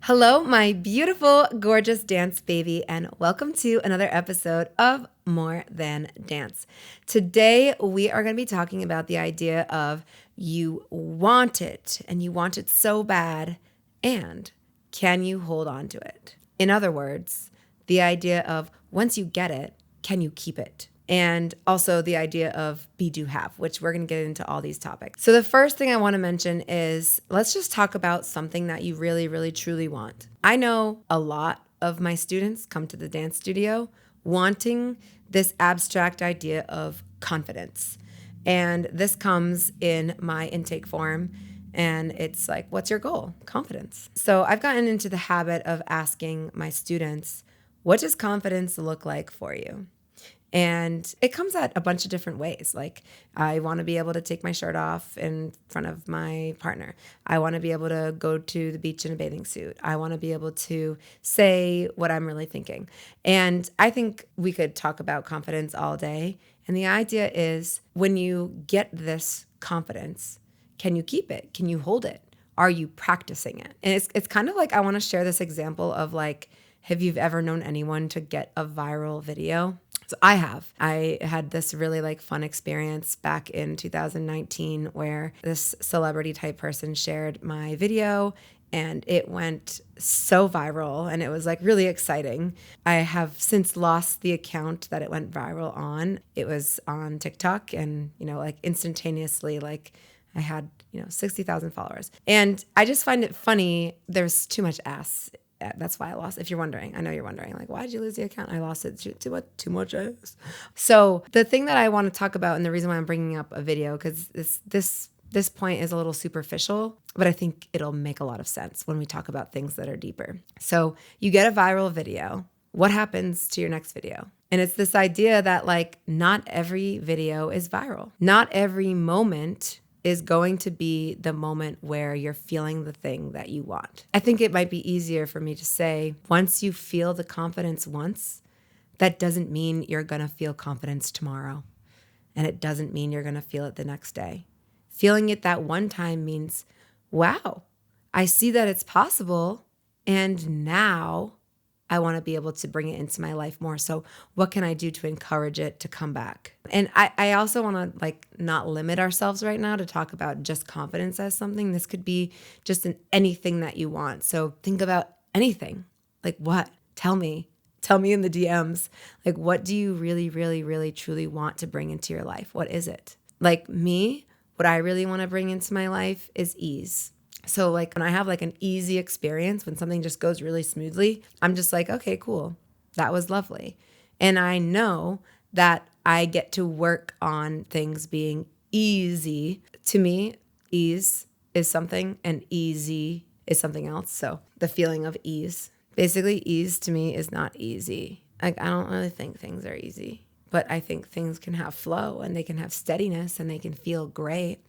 Hello, my beautiful, gorgeous dance baby, and welcome to another episode of More Than Dance. Today, we are going to be talking about the idea of you want it and you want it so bad, and can you hold on to it? In other words, the idea of once you get it, can you keep it? And also the idea of be, do, have, which we're going to get into all these topics. So the first thing I want to mention is let's just talk about something that you really, really, truly want. I know a lot of my students come to the dance studio wanting this abstract idea of confidence. And this comes in my intake form. And it's like, what's your goal? Confidence. So I've gotten into the habit of asking my students, what does confidence look like for you? And it comes out a bunch of different ways. Like, I want to be able to take my shirt off in front of my partner. I want to be able to go to the beach in a bathing suit. I want to be able to say what I'm really thinking. And I think we could talk about confidence all day. And the idea is when you get this confidence, can you keep it? Can you hold it? Are you practicing it? And it's kind of like I want to share this example of like, have you ever known anyone to get a viral video? So I have. I had this really like fun experience back in 2019 where this celebrity type person shared my video and it went so viral and it was like really exciting. I have since lost the account that it went viral on. It was on TikTok and, like instantaneously, like I had, 60,000 followers. And I just find it funny. There's too much ass. That's why I lost. If you're wondering, I know you're wondering, like, why did you lose the account? I lost it too much ass. So the thing that I want to talk about, and the reason why I'm bringing up a video, because this point is a little superficial, but I think it'll make a lot of sense when we talk about things that are deeper. So you get a viral video. What happens to your next video? And it's this idea that like not every video is viral. Not every moment is going to be the moment where you're feeling the thing that you want. I think it might be easier for me to say, once you feel the confidence once, that doesn't mean you're gonna feel confidence tomorrow. And it doesn't mean you're gonna feel it the next day. Feeling it that one time means, wow, I see that it's possible. And now I want to be able to bring it into my life more. So what can I do to encourage it to come back? And I also want to like not limit ourselves right now to talk about just confidence as something. This could be just in anything that you want. So think about anything. Like what? Tell me in the DMs. Like what do you really, really, really, truly want to bring into your life? What is it? Like me, what I really want to bring into my life is ease. So like when I have like an easy experience, when something just goes really smoothly, I'm just like, okay, cool. That was lovely. And I know that I get to work on things being easy. To me, ease is something and easy is something else. So the feeling of ease. Basically, ease to me is not easy. Like I don't really think things are easy, but I think things can have flow and they can have steadiness and they can feel great.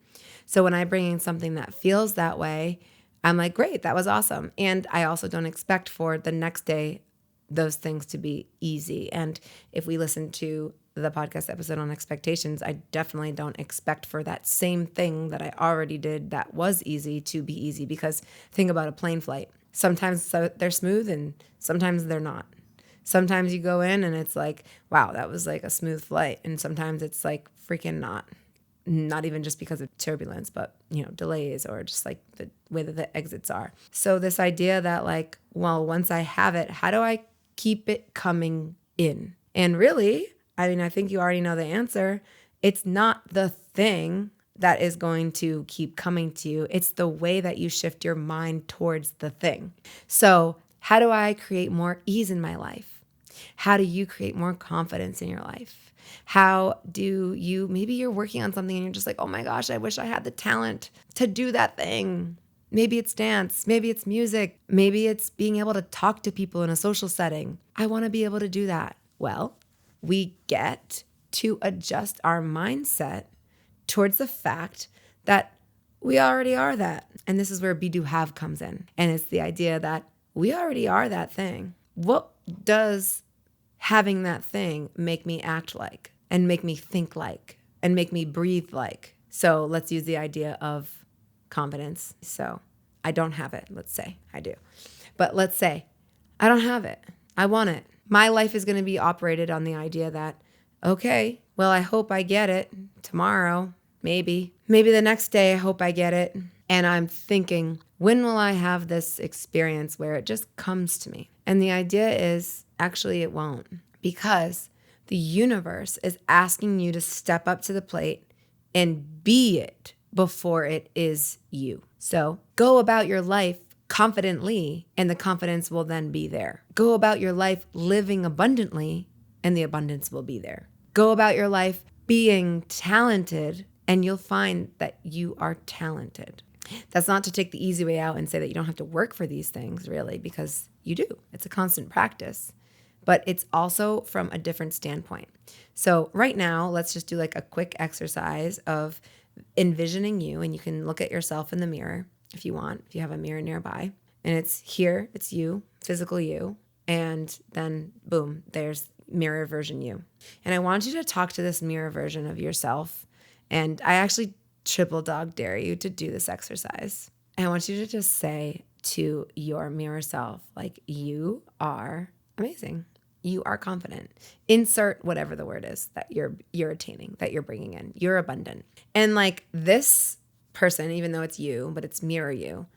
So when I bring in something that feels that way, I'm like, great, that was awesome. And I also don't expect for the next day those things to be easy. And if we listen to the podcast episode on expectations, I definitely don't expect for that same thing that I already did that was easy to be easy. Because think about a plane flight. Sometimes they're smooth and sometimes they're not. Sometimes you go in and it's like, wow, that was like a smooth flight. And sometimes it's like freaking not. Not even just because of turbulence, but, delays or just like the way that the exits are. So this idea that like, well, once I have it, how do I keep it coming in? And really, I think you already know the answer. It's not the thing that is going to keep coming to you. It's the way that you shift your mind towards the thing. So how do I create more ease in my life? How do you create more confidence in your life? How do you, maybe you're working on something and you're just like, oh my gosh, I wish I had the talent to do that thing. Maybe it's dance, maybe it's music, maybe it's being able to talk to people in a social setting. I want to be able to do that. Well, we get to adjust our mindset towards the fact that we already are that. And this is where be, do, have comes in. And it's the idea that we already are that thing. What does having that thing make me act like and make me think like and make me breathe like? So let's use the idea of confidence. So I don't have it. Let's say I do. But let's say I don't have it. I want it. My life is going to be operated on the idea that, okay, well, I hope I get it tomorrow. Maybe the next day, I hope I get it. And I'm thinking, when will I have this experience where it just comes to me? And the idea is actually it won't, because the universe is asking you to step up to the plate and be it before it is you. So go about your life confidently, and the confidence will then be there. Go about your life living abundantly, and the abundance will be there. Go about your life being talented, and you'll find that you are talented. That's not to take the easy way out and say that you don't have to work for these things, really, because you do. It's a constant practice. But it's also from a different standpoint. So right now, let's just do like a quick exercise of envisioning you, and you can look at yourself in the mirror if you want, if you have a mirror nearby. And it's here, it's you, physical you, and then boom, there's mirror version you. And I want you to talk to this mirror version of yourself. And I actually triple dog dare you to do this exercise. I want you to just say to your mirror self, like, you are amazing. You are confident. Insert whatever the word is that you're attaining, that you're bringing in. You're abundant. And like this person, even though it's you, but it's mirror you,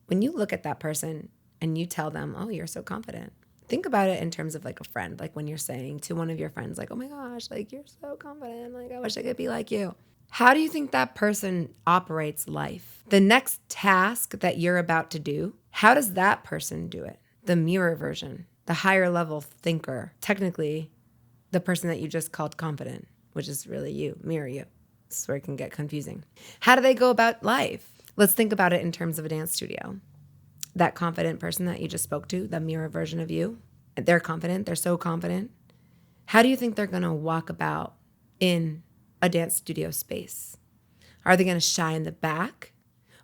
when you look at that person and you tell them, oh, you're so confident, think about it in terms of like a friend, like when you're saying to one of your friends, like, oh my gosh, like you're so confident. Like, I wish I could be like you. How do you think that person operates life? The next task that you're about to do, how does that person do it? The mirror version, the higher level thinker, technically the person that you just called confident, which is really you, mirror you. This is where it can get confusing. How do they go about life? Let's think about it in terms of a dance studio. That confident person that you just spoke to, the mirror version of you, they're confident. They're so confident. How do you think they're going to walk about in a dance studio space? Are they going to shy in the back,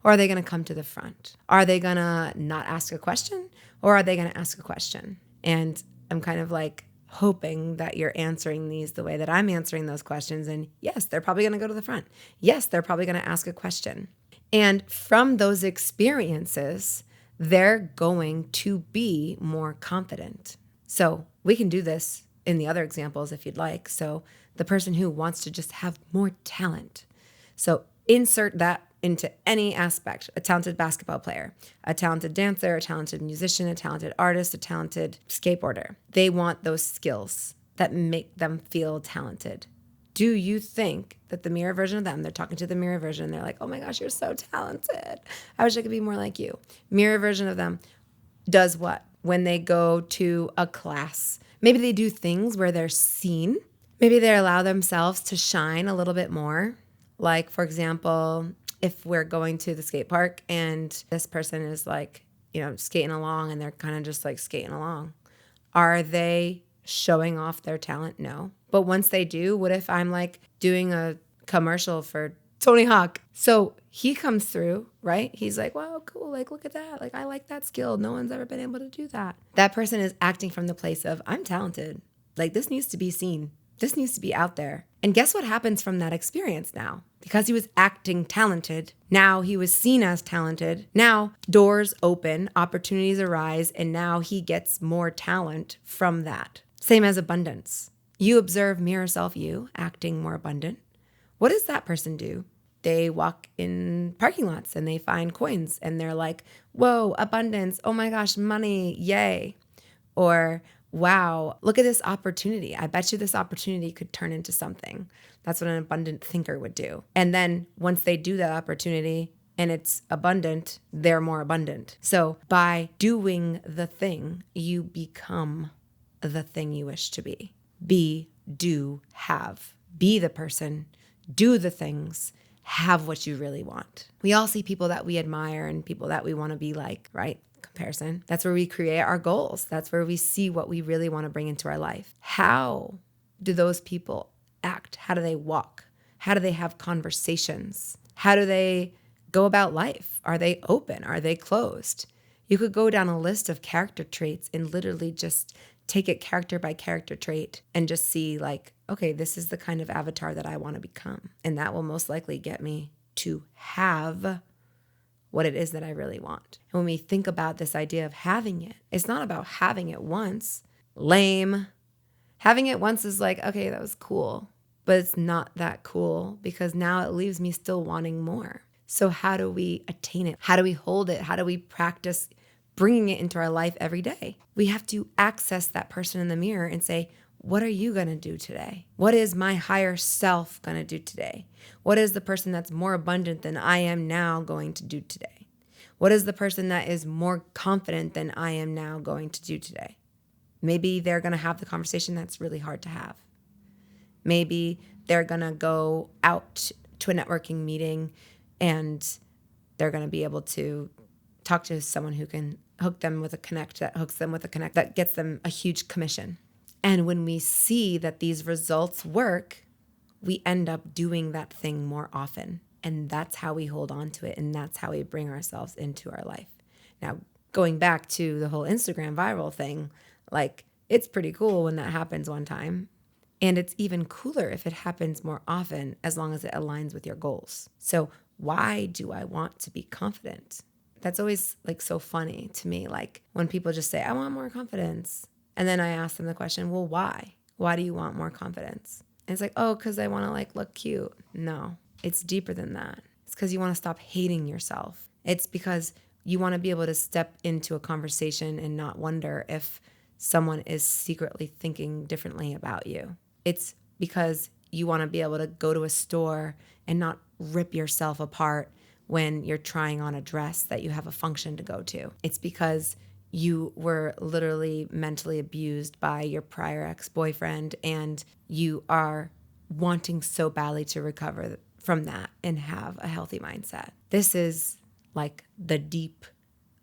or are they going to come to the front? Are they going to not ask a question, or are they going to ask a question? And I'm kind of like hoping that you're answering these the way that I'm answering those questions. And yes, they're probably going to go to the front. Yes, they're probably going to ask a question. And from those experiences, they're going to be more confident. So we can do this in the other examples if you'd like. So the person who wants to just have more talent. So insert that into any aspect: a talented basketball player, a talented dancer, a talented musician, a talented artist, a talented skateboarder. They want those skills that make them feel talented. Do you think that the mirror version of them, they're talking to the mirror version, they're like, oh my gosh, you're so talented. I wish I could be more like you. Mirror version of them does what? When they go to a class, maybe they do things where they're seen. Maybe they allow themselves to shine a little bit more. Like, for example, if we're going to the skate park and this person is like, skating along, and they're kind of just like skating along. Are they showing off their talent? No. But once they do, what if I'm like doing a commercial for Tony Hawk? So he comes through, right? He's like, wow, cool. Like, look at that. Like, I like that skill. No one's ever been able to do that. That person is acting from the place of, I'm talented. Like, this needs to be seen. This needs to be out there. And guess what happens from that experience now? Because he was acting talented, now he was seen as talented. Now doors open, opportunities arise, and now he gets more talent from that. Same as abundance. You observe mirror self you acting more abundant. What does that person do? They walk in parking lots and they find coins and they're like, whoa, abundance. Oh my gosh, money. Yay. Or, wow, look at this opportunity. I bet you this opportunity could turn into something. That's what an abundant thinker would do. And then once they do that opportunity and it's abundant, they're more abundant. So by doing the thing, you become the thing you wish to be. Be, do, have. Be the person, do the things, have what you really want. We all see people that we admire and people that we want to be like, right? Comparison. That's where we create our goals. That's where we see what we really want to bring into our life. How do those people act? How do they walk? How do they have conversations? How do they go about life? Are they open? Are they closed? You could go down a list of character traits and literally just take it character by character trait and just see like, okay, this is the kind of avatar that I want to become. And that will most likely get me to have what it is that I really want. And when we think about this idea of having it, it's not about having it once. Lame. Having it once is like, okay, that was cool, but it's not that cool because now it leaves me still wanting more. So how do we attain it? How do we hold it? How do we practice bringing it into our life every day? We have to access that person in the mirror and say, what are you going to do today? What is my higher self going to do today? What is the person that's more abundant than I am now going to do today? What is the person that is more confident than I am now going to do today? Maybe they're going to have the conversation that's really hard to have. Maybe they're going to go out to a networking meeting and they're going to be able to talk to someone who can hook them with a connect that hooks them with a connect that gets them a huge commission. And when we see that these results work, we end up doing that thing more often. And that's how we hold on to it. And that's how we bring ourselves into our life. Now, going back to the whole Instagram viral thing, like, it's pretty cool when that happens one time. And it's even cooler if it happens more often, as long as it aligns with your goals. So why do I want to be confident? That's always like so funny to me. Like when people just say, I want more confidence. And then I ask them the question, well, why? Why do you want more confidence? And it's like, oh, because I want to like look cute. No, it's deeper than that. It's because you want to stop hating yourself. It's because you want to be able to step into a conversation and not wonder if someone is secretly thinking differently about you. It's because you want to be able to go to a store and not rip yourself apart when you're trying on a dress that you have a function to go to. It's because you were literally mentally abused by your prior ex-boyfriend and you are wanting so badly to recover from that and have a healthy mindset. This is like the deep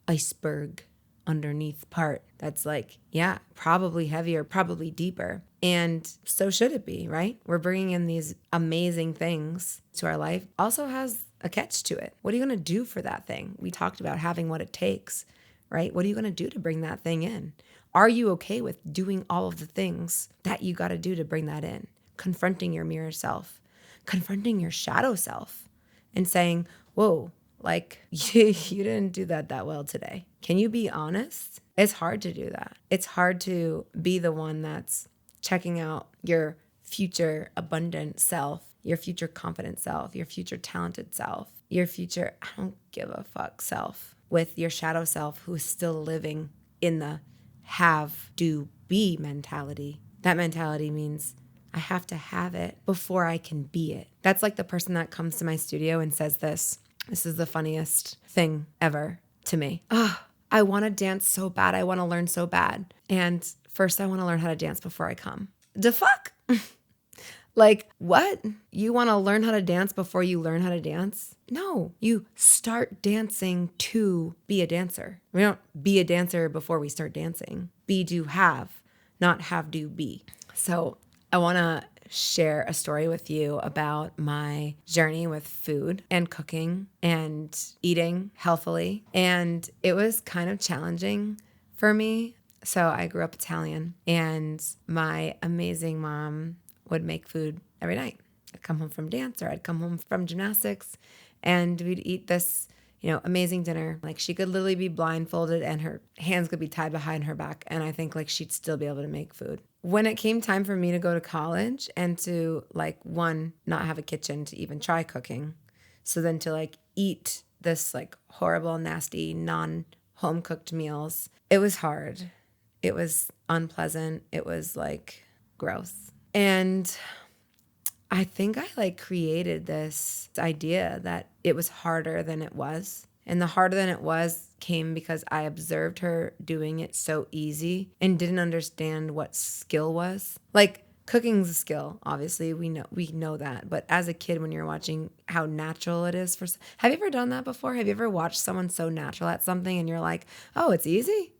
iceberg underneath part that's like, yeah, probably heavier, probably deeper. And so should it be, right? We're bringing in these amazing things to our life. Also has a catch to it. What are you going to do for that thing? We talked about having what it takes, right? What are you going to do to bring that thing in? Are you okay with doing all of the things that you got to do to bring that in? Confronting your mirror self, confronting your shadow self and saying, whoa, like you didn't do that well today. Can you be honest? It's hard to do that. It's hard to be the one that's checking out your future abundant self, your future confident self, your future talented self, your future I don't give a fuck self with your shadow self who's still living in the have, do, be mentality. That mentality means I have to have it before I can be it. That's like the person that comes to my studio and says this. This is the funniest thing ever to me. Oh, I want to dance so bad. I want to learn so bad. And first I want to learn how to dance before I come. The fuck? Like, what? You want to learn how to dance before you learn how to dance? No, you start dancing to be a dancer. We don't be a dancer before we start dancing. Be, do, have, not have, do, be. So I want to share a story with you about my journey with food and cooking and eating healthily. And it was kind of challenging for me. So I grew up Italian and my amazing mom would make food every night. I'd come home from dance or I'd come home from gymnastics and we'd eat this, amazing dinner. Like she could literally be blindfolded and her hands could be tied behind her back. And I think like she'd still be able to make food. When it came time for me to go to college and to not have a kitchen to even try cooking. So then to eat this horrible, nasty, non-home cooked meals, it was hard. It was unpleasant. It was gross. And I think I created this idea that it was harder than it was. And the harder than it was came because I observed her doing it so easy and didn't understand what skill was. Cooking's a skill, obviously, we know that. But as a kid, when you're watching how natural it is have you ever done that before? Have you ever watched someone so natural at something and you're like, oh, it's easy?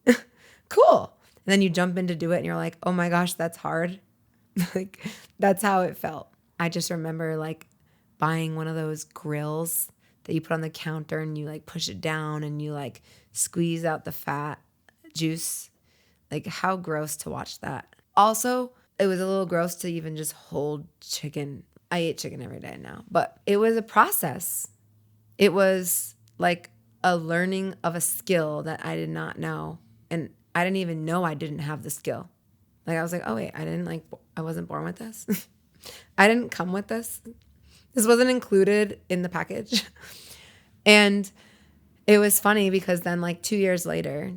Cool. And then you jump in to do it and you're like, oh my gosh, that's hard. That's how it felt. I just remember buying one of those grills that you put on the counter and you push it down and you squeeze out the fat juice. How gross to watch that. Also, it was a little gross to even just hold chicken. I eat chicken every day now, but it was a process. It was a learning of a skill that I did not know. And I didn't even know I didn't have the skill. Like I was like, oh wait, I wasn't born with this. I didn't come with this. This wasn't included in the package. And it was funny because then like 2 years later,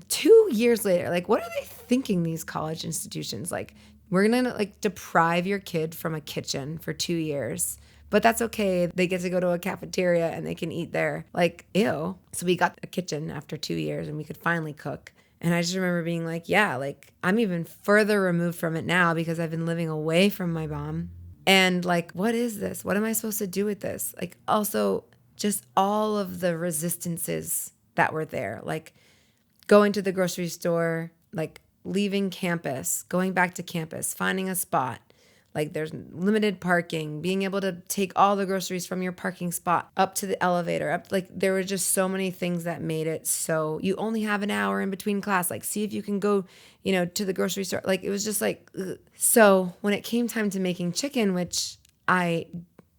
like what are they thinking, these college institutions? Like, we're going to like deprive your kid from a kitchen for 2 years, but that's okay. They get to go to a cafeteria and they can eat there. Like, ew. So we got a kitchen after 2 years and we could finally cook. And I just remember being like, yeah, like I'm even further removed from it now because I've been living away from my mom. And like, what is this? What am I supposed to do with this? Like, also just all of the resistances that were there, like going to the grocery store, like leaving campus, going back to campus, finding a spot. Like there's limited parking, being able to take all the groceries from your parking spot up to the elevator, up. Like there were just so many things that made it so you only have an hour in between class. Like see if you can go, to the grocery store. Like it was just like, ugh. So when it came time to making chicken, which I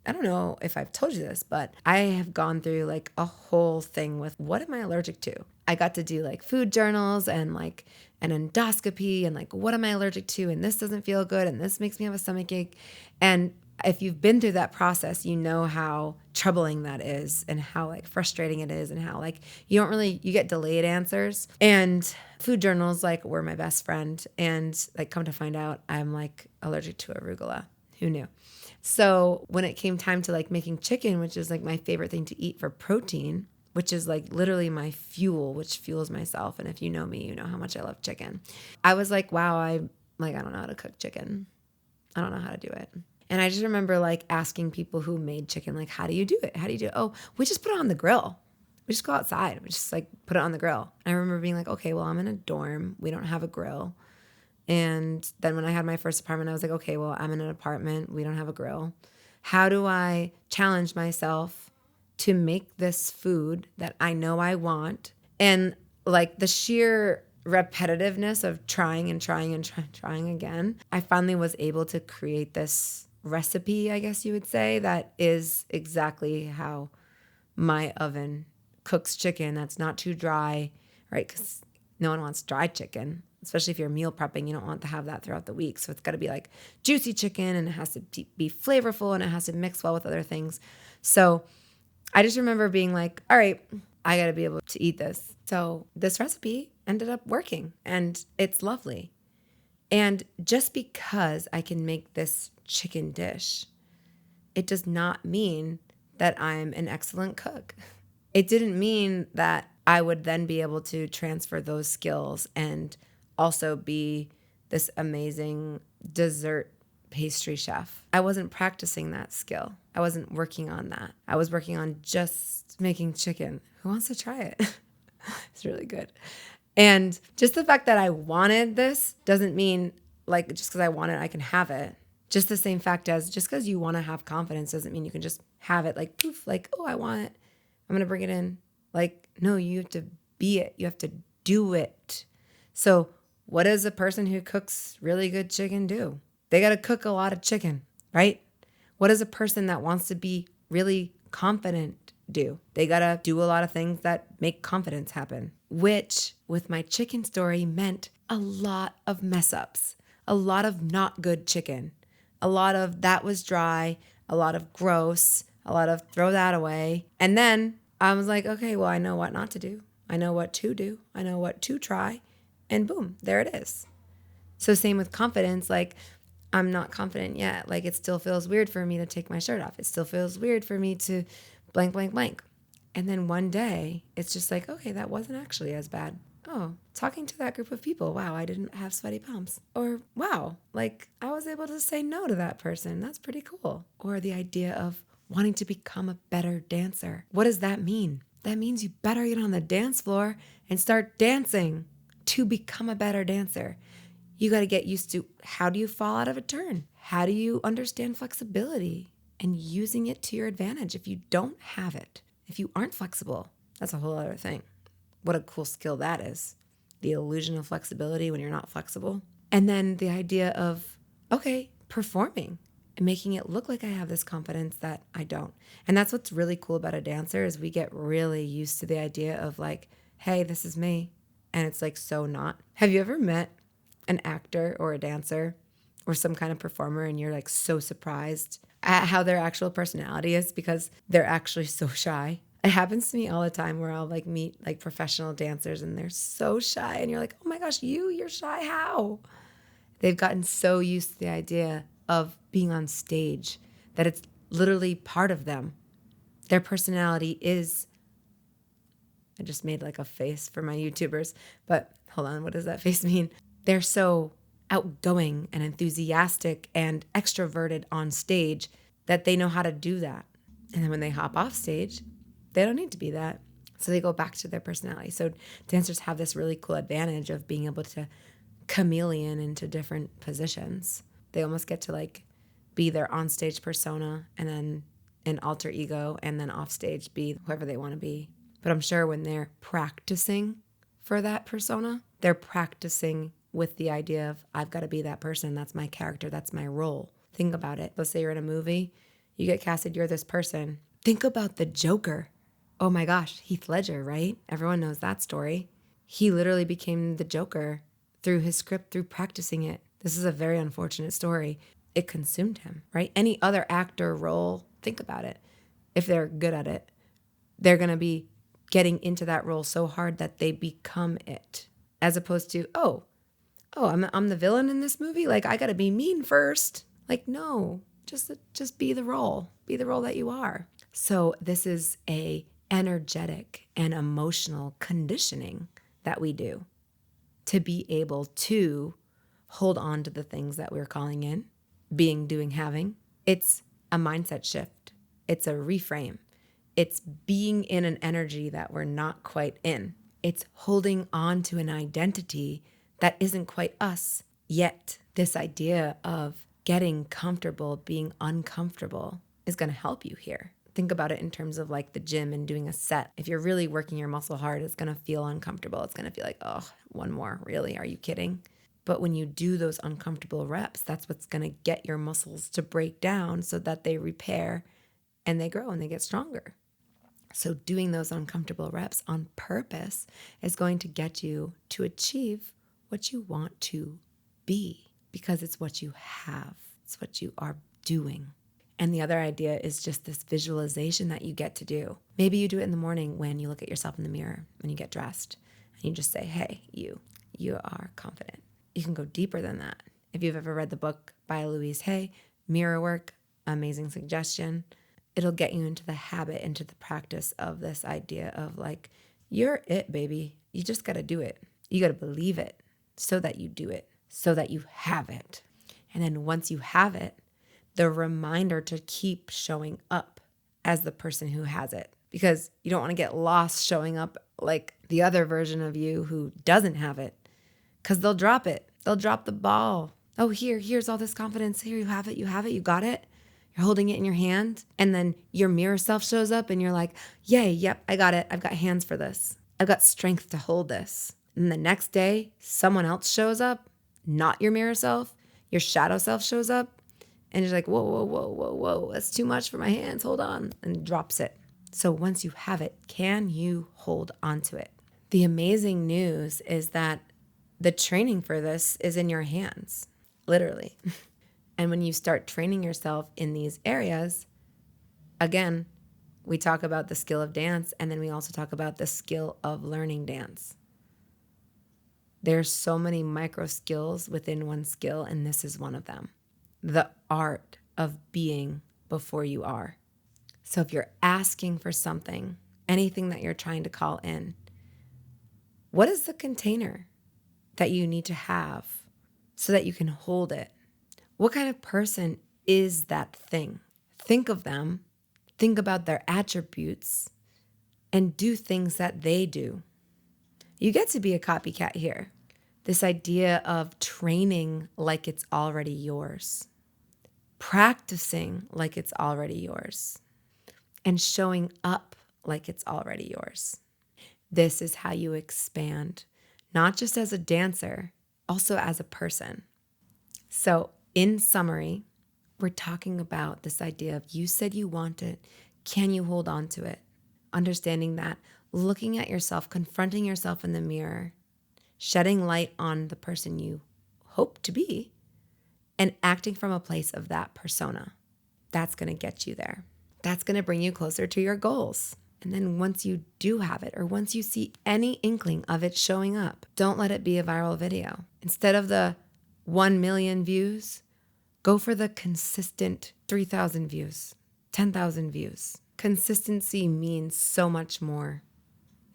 don't know if I've told you this, but I have gone through like a whole thing with what am I allergic to? I got to do like food journals and like an endoscopy and like, what am I allergic to? And this doesn't feel good. And this makes me have a stomach ache. And if you've been through that process, you know how troubling that is and how like frustrating it is and how like you get delayed answers. And food journals like were my best friend. And like come to find out, I'm like allergic to arugula. Who knew? So when it came time to like making chicken, which is like my favorite thing to eat for protein, which is like literally my fuel, which fuels myself. And if you know me, you know how much I love chicken. I was like, wow, I don't know how to cook chicken. I don't know how to do it. And I just remember like asking people who made chicken, like, how do you do it? How do you do it? Oh, we just put it on the grill. We just go outside. We just like put it on the grill. And I remember being like, okay, well, I'm in a dorm. We don't have a grill. And then when I had my first apartment, I was like, okay, well, I'm in an apartment. We don't have a grill. How do I challenge myself to make this food that I know I want? And like the sheer repetitiveness of trying and trying and trying again, I finally was able to create this recipe, I guess you would say, that is exactly how my oven cooks chicken that's not too dry, right? Because no one wants dry chicken, especially if you're meal prepping. You don't want to have that throughout the week. So it's got to be like juicy chicken and it has to be flavorful and it has to mix well with other things. So I just remember being like, all right, I got to be able to eat this. So this recipe ended up working and it's lovely. And just because I can make this chicken dish, it does not mean that I'm an excellent cook. It didn't mean that I would then be able to transfer those skills and also be this amazing dessert pastry chef. I wasn't practicing that skill. I wasn't working on that. I was working on just making chicken. Who wants to try it? It's really good. And just the fact that I wanted this doesn't mean like just because I want it, I can have it. Just the same fact as just because you want to have confidence doesn't mean you can just have it like poof, like, oh, I want it. I'm going to bring it in. Like, no, you have to be it. You have to do it. So what does a person who cooks really good chicken do? They got to cook a lot of chicken, right? What does a person that wants to be really confident do? They got to do a lot of things that make confidence happen, which with my chicken story meant a lot of mess ups, a lot of not good chicken, a lot of that was dry, a lot of gross, a lot of throw that away. And then I was like, okay, well, I know what not to do. I know what to do. I know what to try. And boom, there it is. So same with confidence. Like, I'm not confident yet. Like, it still feels weird for me to take my shirt off. It still feels weird for me to blank, blank, blank. And then one day, it's just like, okay, that wasn't actually as bad. Oh, talking to that group of people. Wow, I didn't have sweaty palms. Or wow, like I was able to say no to that person. That's pretty cool. Or the idea of wanting to become a better dancer. What does that mean? That means you better get on the dance floor and start dancing to become a better dancer. You got to get used to how do you fall out of a turn? How do you understand flexibility and using it to your advantage if you don't have it? If you aren't flexible, that's a whole other thing. What a cool skill that is. The illusion of flexibility when you're not flexible. And then the idea of, okay, performing. and making it look like I have this confidence that I don't. And that's what's really cool about a dancer is we get really used to the idea of like, hey, this is me. And it's like so not. Have you ever met an actor or a dancer or some kind of performer and you're like so surprised at how their actual personality is because they're actually so shy? It happens to me all the time where I'll like meet like professional dancers and they're so shy and you're like, oh my gosh, you're shy. How? They've gotten so used to the idea of being on stage that it's literally part of them. Their personality is, I just made like a face for my YouTubers, but hold on, what does that face mean? They're so outgoing and enthusiastic and extroverted on stage that they know how to do that. And then when they hop off stage, they don't need to be that. So they go back to their personality. So dancers have this really cool advantage of being able to chameleon into different positions. They almost get to like be their onstage persona and then an alter ego and then off stage be whoever they want to be. But I'm sure when they're practicing for that persona, they're practicing with the idea of I've got to be that person. That's my character. That's my role. Think about it. Let's say you're in a movie, you get casted, you're this person. Think about the Joker. Oh my gosh, Heath Ledger, right? Everyone knows that story. He literally became the Joker through his script, through practicing it. This is a very unfortunate story. It consumed him, right? Any other actor role, think about it. If they're good at it, they're going to be getting into that role so hard that they become it. As opposed to, I'm the villain in this movie? Like, I got to be mean first. Like, no, just be the role. Be the role that you are. So this is a energetic and emotional conditioning that we do to be able to hold on to the things that we're calling in, being, doing, having. It's a mindset shift. It's a reframe. It's being in an energy that we're not quite in. It's holding on to an identity that isn't quite us yet. This idea of getting comfortable, being uncomfortable is going to help you here. Think about it in terms of like the gym and doing a set. If you're really working your muscle hard, it's going to feel uncomfortable. It's going to feel like, oh, one more. Really? Are you kidding? But when you do those uncomfortable reps, that's what's going to get your muscles to break down so that they repair and they grow and they get stronger. So doing those uncomfortable reps on purpose is going to get you to achieve what you want to be because it's what you have. It's what you are doing. And the other idea is just this visualization that you get to do. Maybe you do it in the morning when you look at yourself in the mirror, when you get dressed, and you just say, hey, you are confident. You can go deeper than that. If you've ever read the book by Louise Hay, Mirror Work, amazing suggestion, it'll get you into the habit, into the practice of this idea of like, you're it, baby. You just got to do it. You got to believe it so that you do it, so that you have it. And then once you have it, the reminder to keep showing up as the person who has it, because you don't want to get lost showing up like the other version of you who doesn't have it, because they'll drop it. They'll drop the ball. Oh, here's all this confidence. Here, you have it. You got it. You're holding it in your hand. And then your mirror self shows up and you're like, yay, yep, I got it. I've got hands for this. I've got strength to hold this. And the next day, someone else shows up, not your mirror self. Your shadow self shows up. And you're like, whoa, that's too much for my hands. Hold on. And drops it. So once you have it, can you hold on to it? The amazing news is that the training for this is in your hands, literally. And when you start training yourself in these areas, again, we talk about the skill of dance, and then we also talk about the skill of learning dance. There's so many micro skills within one skill, and this is one of them. The art of being before you are. So if you're asking for something, anything that you're trying to call in, what is the container that you need to have so that you can hold it? What kind of person is that thing? Think of them, think about their attributes, and do things that they do. You get to be a copycat here. This idea of training like it's already yours, practicing like it's already yours, and showing up like it's already yours. This is how you expand, not just as a dancer, also as a person. So, in summary, We're talking about this idea of you said you want it. Can you hold on to it? Understanding that, looking at yourself, confronting yourself in the mirror, shedding light on the person you hope to be, and acting from a place of that persona. That's going to get you there. That's going to bring you closer to your goals. And then once you do have it, or once you see any inkling of it showing up, don't let it be a viral video. Instead of the 1 million views, go for the consistent 3,000 views, 10,000 views. Consistency means so much more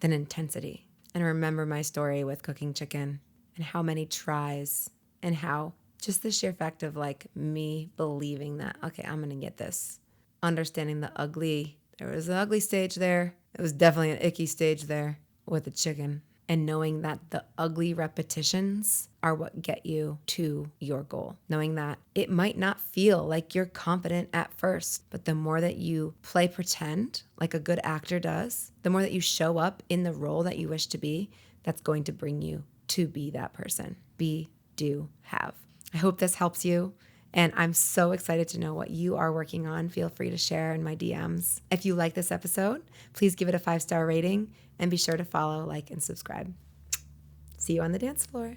than intensity. And remember my story with cooking chicken and how many tries and how just the sheer fact of like me believing that, okay, I'm going to get this. Understanding there was an ugly stage there. It was definitely an icky stage there with the chicken. And knowing that the ugly repetitions are what get you to your goal. Knowing that it might not feel like you're confident at first, but the more that you play pretend like a good actor does, the more that you show up in the role that you wish to be, that's going to bring you to be that person. Be, do, have. I hope this helps you. And I'm so excited to know what you are working on. Feel free to share in my DMs. If you like this episode, please give it a 5-star rating and be sure to follow, like, and subscribe. See you on the dance floor.